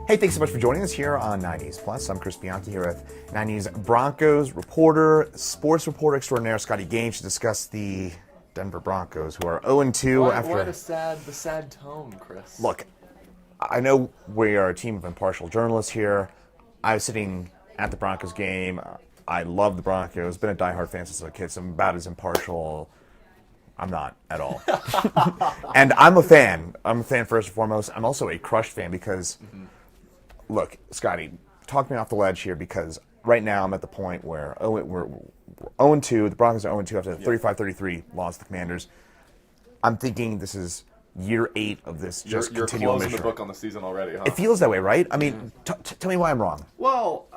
Hey, thanks so much for joining us here on 90s Plus. I'm Chris Bianchi here with 90s Broncos reporter, sports reporter extraordinaire Scotty Gange to discuss the Denver Broncos, who are 0-2 after... Why the sad tone, Chris? Look, I know we are a team of impartial journalists here. I was sitting at the Broncos game. I love the Broncos. Been a diehard fan since I was a kid, so I'm about as impartial. I'm not at all. And I'm a fan. I'm a fan first and foremost. I'm also a crushed fan because... Look, Scotty, talk me off the ledge here because right now I'm at the point where we're 0-2. The Broncos are 0-2 after the 35-33 loss to the Commanders. I'm thinking this is year 8 of this just continual mission. You're closing the book on the season already, huh? It feels that way, right? I mean, tell me why I'm wrong. Well,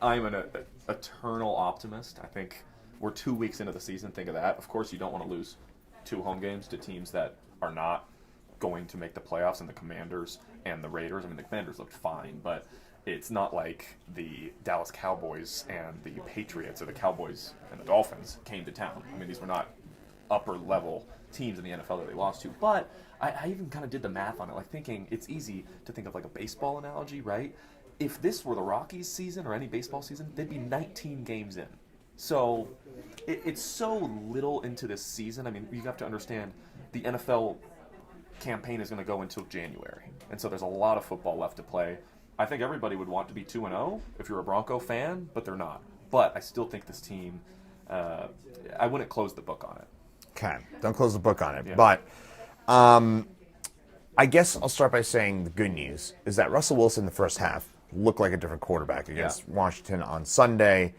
I'm an eternal optimist. I think we're 2 weeks into the season. Think of that. Of course, you don't want to lose 2 home games to teams that are not going to make the playoffs, and the Commanders and the Raiders. I mean, the Commanders looked fine, but it's not like the Dallas Cowboys and the Patriots or the Cowboys and the Dolphins came to town. I mean, these were not upper-level teams in the NFL that they lost to. But I even kind of did the math on it, like thinking it's easy to think of like a baseball analogy, right? If this were the Rockies season or any baseball season, they'd be 19 games in. So it's so little into this season. I mean, you have to understand the NFL campaign is going to go until January, and so there's a lot of football left to play. I think everybody would want to be 2-0 if you're a Bronco fan, but they're not. But I still think this team, I wouldn't close the book on it. Okay, don't close the book on it. Yeah. But I guess I'll start by saying the good news is that Russell Wilson in the first half looked like a different quarterback against Washington on Sunday.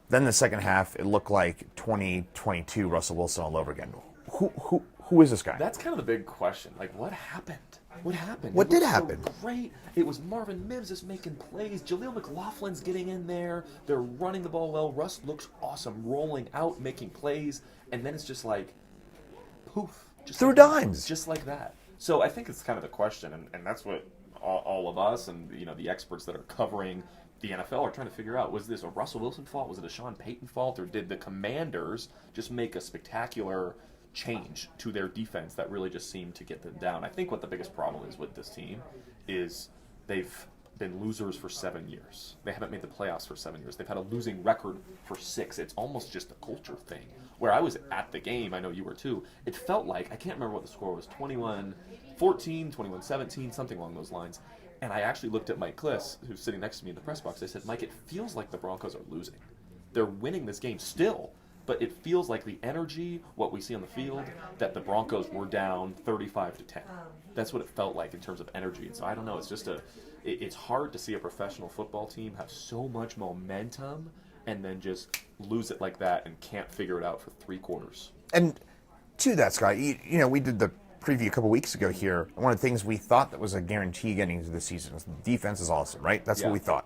Then the second half, it looked like 2022 Russell Wilson all over again. Who is this guy? That's kind of the big question. Like, what happened? What happened? What did happen? So great. It was Marvin Mims just making plays. Jaleel McLaughlin's getting in there. They're running the ball well. Russ looks awesome, rolling out, making plays, and then it's just like, poof. Just Through like dimes. Just like that. So I think it's kind of the question, and that's what all of us and the experts that are covering the NFL are trying to figure out. Was this a Russell Wilson fault? Was it a Sean Payton fault? Or did the Commanders just make a spectacular change to their defense that really just seemed to get them down? I think what the biggest problem is with this team is they've been losers for 7 years. They haven't made the playoffs for 7 years. They've had a losing record for 6. It's almost just a culture thing. Where I was at the game, I know you were too, it felt like, I can't remember what the score was, 21-14, 21-17, something along those lines. And I actually looked at Mike Kliss, who's sitting next to me in the press box. I said, Mike, it feels like the Broncos are losing. They're winning this game still, but it feels like the energy, what we see on the field, that the Broncos were down 35-10. That's what it felt like in terms of energy. And so I don't know. It's just it's hard to see a professional football team have so much momentum and then just lose it like that and can't figure it out for 3 quarters. And to that, Scott, we did the preview a couple weeks ago here. One of the things we thought that was a guarantee getting into the season is the defense is awesome, right? That's what we thought.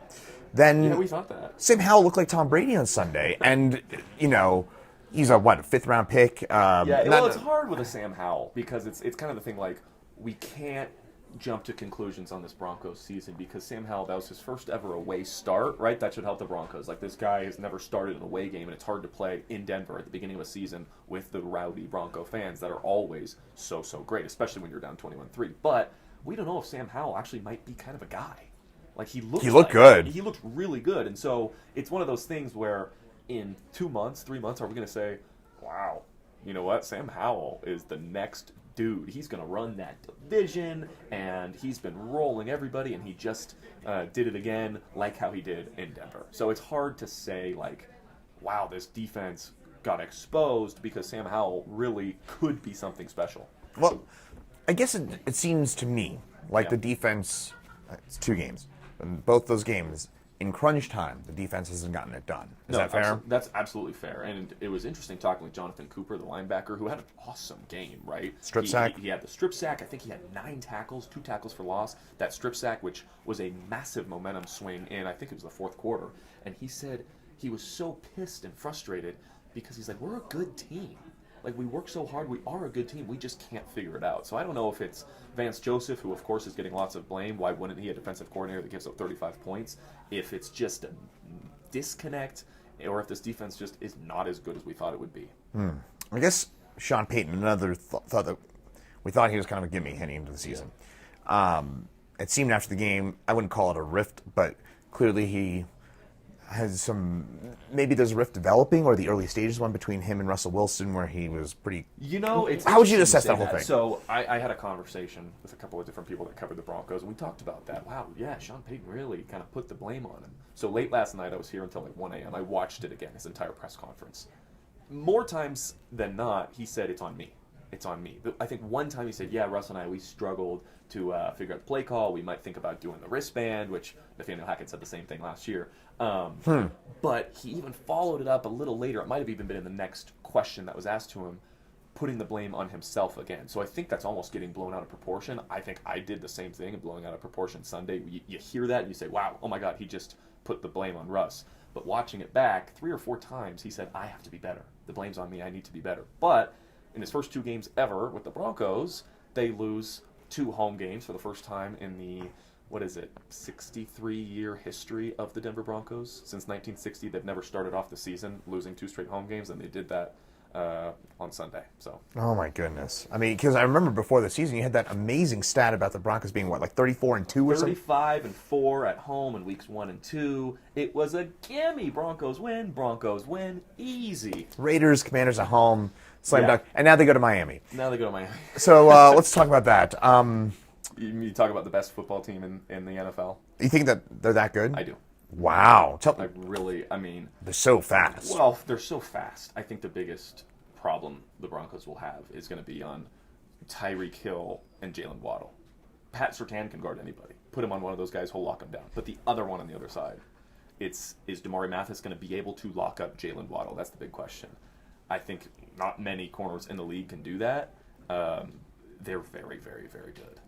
Then we thought that. Sam Howell looked like Tom Brady on Sunday, and he's a 5th round pick. It's hard with a Sam Howell because it's kind of the thing, like, we can't jump to conclusions on this Broncos season because Sam Howell, that was his first ever away start, right? That should help the Broncos. Like, this guy has never started an away game, and it's hard to play in Denver at the beginning of a season with the rowdy Bronco fans that are always so great, especially when you're down 21-3. But we don't know if Sam Howell actually might be kind of a guy. Like, he looked good. He looked really good. And so it's one of those things where in 2 months, 3 months, are we going to say, wow, you know what? Sam Howell is the next dude. He's going to run that division, and he's been rolling everybody, and he just did it again like how he did in Denver. So it's hard to say, like, wow, this defense got exposed because Sam Howell really could be something special. Well, I guess it seems to me like the defense, it's 2 games. And both those games, in crunch time, the defense hasn't gotten it done. Is that fair? That's absolutely fair. And it was interesting talking with Jonathan Cooper, the linebacker, who had an awesome game, right? Strip sack. He had the strip sack. I think he had 9 tackles, 2 tackles for loss. That strip sack, which was a massive momentum swing in, I think it was the 4th quarter. And he said he was so pissed and frustrated because he's like, we're a good team. Like, we work so hard. We are a good team. We just can't figure it out. So I don't know if it's Vance Joseph, who, of course, is getting lots of blame. Why wouldn't he, a defensive coordinator that gives up 35 points? If it's just a disconnect, or if this defense just is not as good as we thought it would be. I guess Sean Payton, another thought that we thought he was kind of a gimme heading into the season. it seemed after the game, I wouldn't call it a rift, but clearly he has some, maybe there's a rift developing, or the early stages one between him and Russell Wilson where he was pretty... It's How would you interesting assess say that whole thing? So I had a conversation with a couple of different people that covered the Broncos, and we talked about that. Wow, yeah, Sean Payton really kind of put the blame on him. So late last night, I was here until like 1 a.m. I watched it again, his entire press conference. More times than not, he said, it's on me. It's on me. I think one time he said, yeah, Russ and I, we struggled to figure out the play call. We might think about doing the wristband, which Nathaniel Hackett said the same thing last year. But he even followed it up a little later. It might have even been in the next question that was asked to him, putting the blame on himself again. So I think that's almost getting blown out of proportion. I think I did the same thing and blowing out of proportion Sunday. You hear that and you say, wow, oh my God, he just put the blame on Russ. But watching it back 3 or 4 times, he said, I have to be better. The blame's on me. I need to be better. But in his first 2 games ever with the Broncos, they lose 2 home games for the first time in the, 63-year history of the Denver Broncos. Since 1960, they've never started off the season losing 2 straight home games, and they did that on Sunday. So. Oh my goodness! I mean, because I remember before the season, you had that amazing stat about the Broncos being what, like 34-2 or something. 35-4 at home in weeks 1 and 2. It was a gimme. Broncos win, easy. Raiders, Commanders at home, slam dunk, and now they go to Miami. So let's talk about that. You talk about the best football team in the NFL. You think that they're that good? I do. Wow. I mean... They're so fast. Well, they're so fast. I think the biggest problem the Broncos will have is going to be on Tyreek Hill and Jalen Waddle. Pat Surtain can guard anybody. Put him on one of those guys, he'll lock him down. But the other one on the other side, is Damari Mathis going to be able to lock up Jalen Waddle? That's the big question. I think not many corners in the league can do that. They're very, very, very good.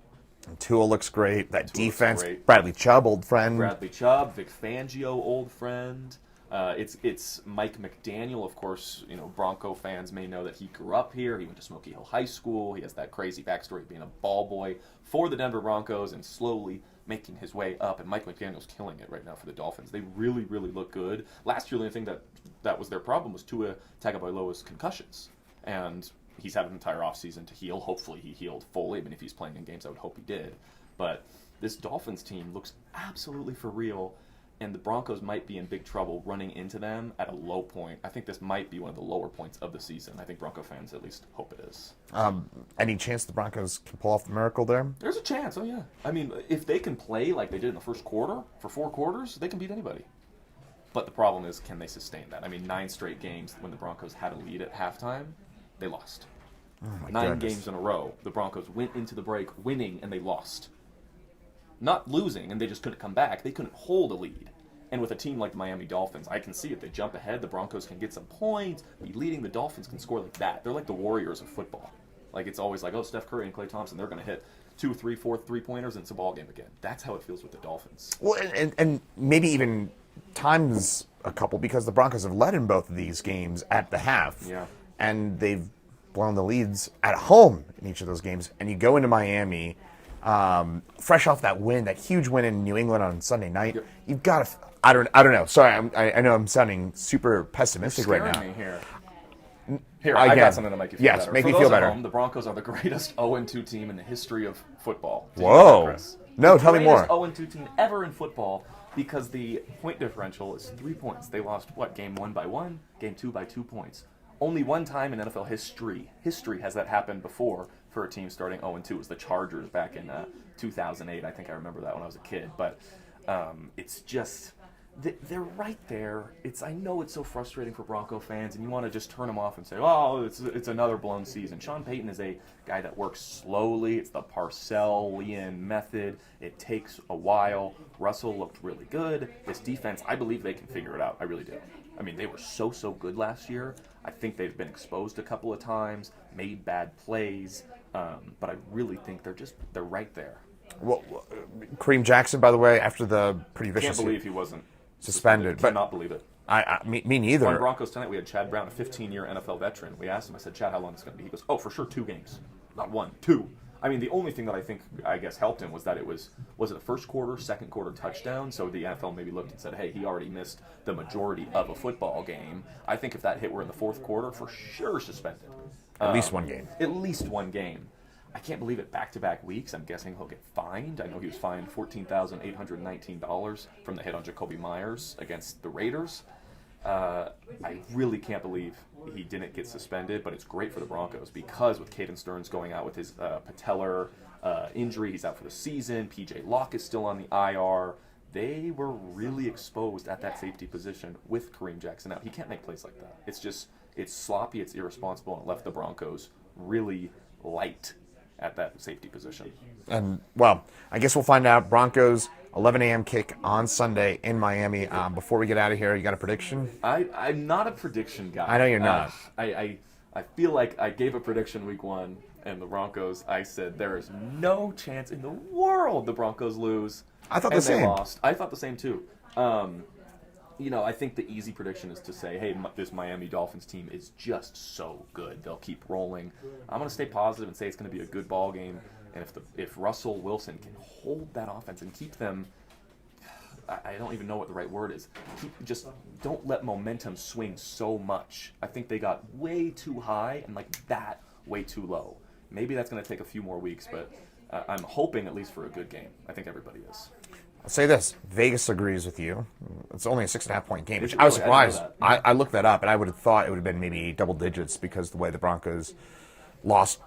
And Tua looks great. That Tua defense, great. Bradley Chubb, old friend. Bradley Chubb, Vic Fangio, old friend. It's Mike McDaniel, of course. You know, Bronco fans may know that he grew up here. He went to Smoky Hill High School. He has that crazy backstory of being a ball boy for the Denver Broncos and slowly making his way up. And Mike McDaniel's killing it right now for the Dolphins. They really, really look good. Last year, the only thing that was their problem was Tua Tagovailoa's concussions. And he's had an entire offseason to heal. Hopefully he healed fully. I mean, if he's playing in games, I would hope he did. But this Dolphins team looks absolutely for real, and the Broncos might be in big trouble running into them at a low point. I think this might be one of the lower points of the season. I think Bronco fans at least hope it is. Any chance the Broncos can pull off the miracle there? There's a chance, oh yeah. I mean, if they can play like they did in the first quarter for 4 quarters, they can beat anybody. But the problem is, can they sustain that? I mean, 9 straight games when the Broncos had a lead at halftime, they lost. Oh my 9 goodness. games in a row, the Broncos went into the break winning, and they lost. Not losing, and they just couldn't come back. They couldn't hold a lead. And with a team like the Miami Dolphins, I can see it. They jump ahead. The Broncos can get some points. Be leading. The Dolphins can score like that. They're like the Warriors of football. Like, it's always like, oh, Steph Curry and Klay Thompson, they're going to hit 2, 3, 4 3-pointers, and it's a ball game again. That's how it feels with the Dolphins. Well, and maybe even times a couple, because the Broncos have led in both of these games at the half. Yeah. And they've blown the leads at home in each of those games. And you go into Miami, fresh off that win, that huge win in New England on Sunday night. Yep. You've got to... I don't know. Sorry, I know I'm sounding super pessimistic right now. Me here. I got something to make you feel better. Make For me those feel at better. home, the Broncos are the greatest 0-2 team in the history of football. Do you know Whoa. that, Chris? No, tell me more. The greatest 0-2 team ever in football, because the point differential is 3 points. They lost, game 1 by 1, game 2 by 2 points. Only one time in NFL history has that happened before for a team starting 0-2. It was the Chargers back in 2008. I think I remember that when I was a kid. But it's just... They're right there. I know it's so frustrating for Bronco fans, and you want to just turn them off and say, oh, it's another blown season. Sean Payton is a guy that works slowly. It's the Parcellian method. It takes a while. Russell looked really good. This defense, I believe they can figure it out. I really do. I mean, they were so good last year. I think they've been exposed a couple of times, made bad plays, but I really think they're right there. Well, Kareem Jackson, by the way, after the pretty vicious... Can't believe he wasn't suspended. But cannot believe it. Me neither. On Broncos tonight, we had Chad Brown, a 15-year NFL veteran. We asked him, I said, Chad, how long is it going to be? He goes, oh, for sure 2 games. Not 1, 2. I mean, the only thing that I guess helped him was that it was it a first quarter, second quarter touchdown? So the NFL maybe looked and said, hey, he already missed the majority of a football game. I think if that hit were in the fourth quarter, for sure suspended. At least 1 game. At least 1 game. I can't believe it, back-to-back weeks. I'm guessing he'll get fined. I know he was fined $14,819 from the hit on Jacoby Myers against the Raiders. I really can't believe he didn't get suspended, but it's great for the Broncos because with Caden Stearns going out with his patellar injury, he's out for the season. P.J. Locke is still on the IR. They were really exposed at that safety position with Kareem Jackson out. He can't make plays like that. It's sloppy, it's irresponsible, and it left the Broncos really light at that safety position. And, well, I guess we'll find out. Broncos, 11 a.m. kick on Sunday in Miami. Before we get out of here, you got a prediction? I'm not a prediction guy. I know you're not. I feel like I gave a prediction week 1, and the Broncos, I said there is no chance in the world the Broncos lose. I thought and the same. They lost. I thought the same too. I think the easy prediction is to say, hey, this Miami Dolphins team is just so good. They'll keep rolling. I'm going to stay positive and say it's going to be a good ball game. And if Russell Wilson can hold that offense and keep them, I don't even know what the right word is. Just don't let momentum swing so much. I think they got way too high and that way too low. Maybe that's going to take a few more weeks, but I'm hoping at least for a good game. I think everybody is. I'll say this. Vegas agrees with you. It's only a 6.5-point game, which Really? I was surprised. I didn't know I looked that up, and I would have thought it would have been maybe double digits because the way the Broncos lost,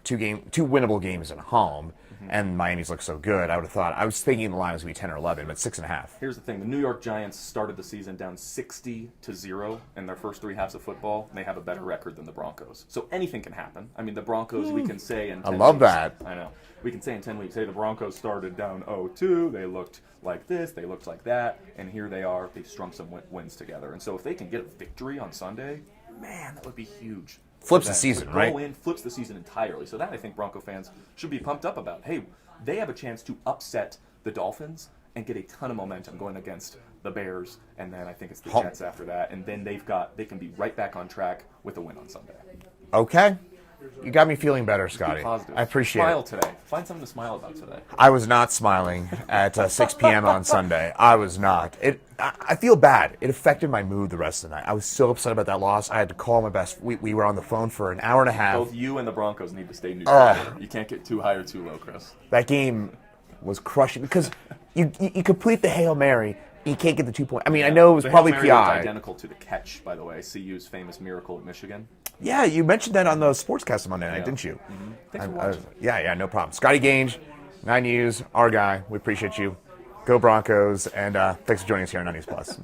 two winnable games at home, and Miami's looked so good. I would have thought. I was thinking the line was going to be 10 or 11, but 6.5. Here's the thing: the New York Giants started the season down 60-0 in their first 3 halves of football. And they have a better record than the Broncos, so anything can happen. I mean, the Broncos, we can say in 10 I love weeks, that. I know. We can say in 10 weeks, hey, the Broncos started down 0-2. They looked like this, they looked like that, and here they are. They've strung some wins together. And so if they can get a victory on Sunday, man, that would be huge. Flips the season, right? Go in, flips the season entirely. So that I think Bronco fans should be pumped up about. Hey, they have a chance to upset the Dolphins and get a ton of momentum going against the Bears, and then I think it's the Jets after that, and then they can be right back on track with a win on Sunday. Okay. You got me feeling better, Scotty. Positive. I appreciate Smile it. today. Find something to smile about today. I was not smiling at 6 p.m. on Sunday. I was not. I feel bad. It affected my mood the rest of the night. I was so upset about that loss. I had to call my best. We were on the phone for an hour and a half. Both you and the Broncos need to stay neutral. You can't get too high or too low, Chris. That game was crushing because you complete the Hail Mary. You can't get the 2 point. I mean, I know it was probably Hail Mary was PI. identical to the catch, by the way. CU's famous miracle at Michigan. Yeah, you mentioned that on the Sportscast Monday night, didn't you? Mm-hmm. Thanks for watching. Yeah, no problem. Scotty Gange, 9 News, our guy. We appreciate you. Go Broncos, and thanks for joining us here on 9 News Plus.